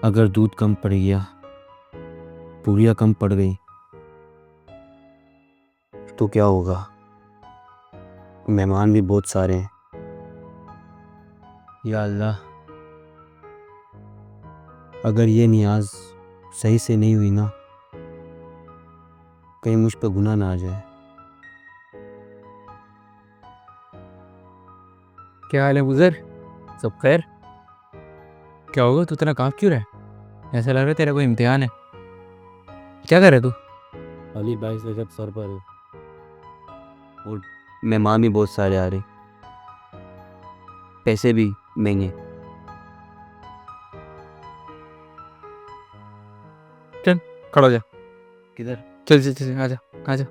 اگر دودھ کم پڑ گیا، پوریاں کم پڑ گئی تو کیا ہوگا؟ مہمان بھی بہت سارے ہیں۔ یا اللہ، اگر یہ نیاز صحیح سے نہیں ہوئی نا، کہیں مجھ پہ گناہ نہ آ جائے۔ کیا حال ہے بزر؟ سب خیر؟ کیا ہوگا؟ تو اتنا کام کیوں رہا؟ ایسا لگ رہا ہے تیرا کوئی امتحان ہے۔ کیا کر رہے تو؟ علی 22 رجب سر پر ہے اور مہمان بھی بہت سارے آ رہے، پیسے بھی مہنگے۔ چل کھڑا ہو جا۔ کدھر؟ چل چل چل، آ جا آ جا،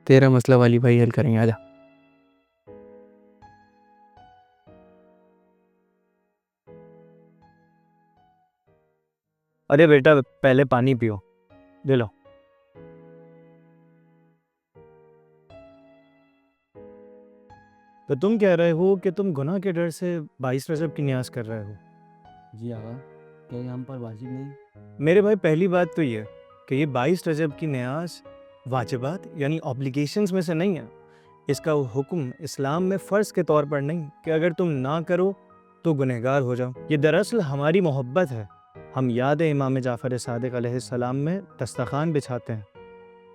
تیرا مسئلہ والی بھائی حل کریں گے، آ جا۔ ارے بیٹا پہلے پانی پیو، دے لو۔ تو تم کہہ رہے ہو کہ تم گناہ کے ڈر سے 22 رجب کی نیاز کر رہے ہو؟ جی آقا، کیا یہ ہم پر واجب نہیں؟ میرے بھائی پہلی بات تو یہ کہ یہ 22 رجب کی نیاز واجبات یعنی اوبلیگیشنز میں سے نہیں ہے۔ اس کا حکم اسلام میں فرض کے طور پر نہیں کہ اگر تم نہ کرو تو گنہگار ہو جاؤ۔ یہ دراصل ہماری محبت ہے۔ ہم یاد امام جعفر صادق علیہ السلام میں دسترخوان بچھاتے ہیں،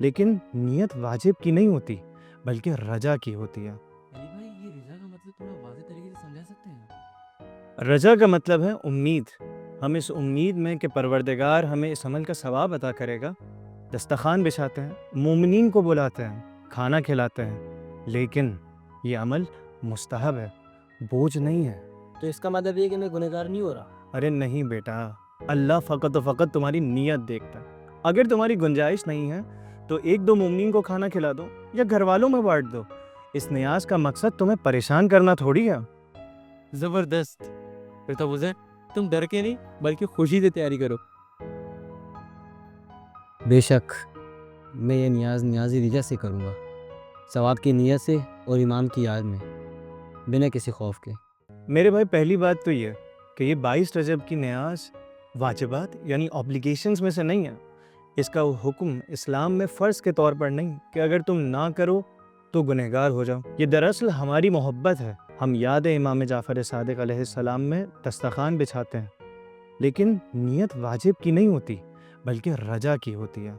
لیکن نیت واجب کی نہیں ہوتی بلکہ رجا کی ہوتی ہے۔ علی بھائی، یہ رضا کا مطلب تھوڑا واضح طریقے سے سمجھا سکتے ہیں؟ رجا کا مطلب ہے امید۔ ہم اس امید میں کہ پروردگار ہمیں اس عمل کا ثواب عطا کرے گا دسترخوان بچھاتے ہیں، مومنین کو بلاتے ہیں، کھانا کھلاتے ہیں، لیکن یہ عمل مستحب ہے، بوجھ نہیں ہے۔ تو اس کا مطلب یہ کہ میں گنہگار نہیں ہو رہا؟ ارے نہیں بیٹا، اللہ فقط و فقط تمہاری نیت دیکھتا ہے۔ اگر تمہاری گنجائش نہیں ہے تو ایک دو مومنین کو کھانا کھلا دو یا گھر والوں میں بانٹ دو۔ اس نیاز کا مقصد تمہیں پریشان کرنا تھوڑی ہے۔ زبردست۔ پھر تو بزر، تم ڈر کے نہیں بلکہ خوشی سے تیاری کرو۔ بے شک میں یہ نیازی رجا سے کروں گا، ثواب کی نیت سے اور امام کی یاد میں، بنا کسی خوف کے۔ میرے بھائی پہلی بات تو یہ کہ یہ 22 رجب کی نیاز واجبات یعنی اوبلیگیشنز میں سے نہیں ہے۔ اس کا حکم اسلام میں فرض کے طور پر نہیں کہ اگر تم نہ کرو تو گنہگار ہو جاؤ۔ یہ دراصل ہماری محبت ہے۔ ہم یاد امام جعفر صادق علیہ السلام میں دسترخوان بچھاتے ہیں، لیکن نیت واجب کی نہیں ہوتی بلکہ رجا کی ہوتی ہے۔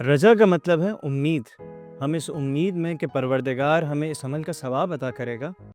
رجا کا مطلب ہے امید۔ ہم اس امید میں کہ پروردگار ہمیں اس عمل کا ثواب عطا کرے گا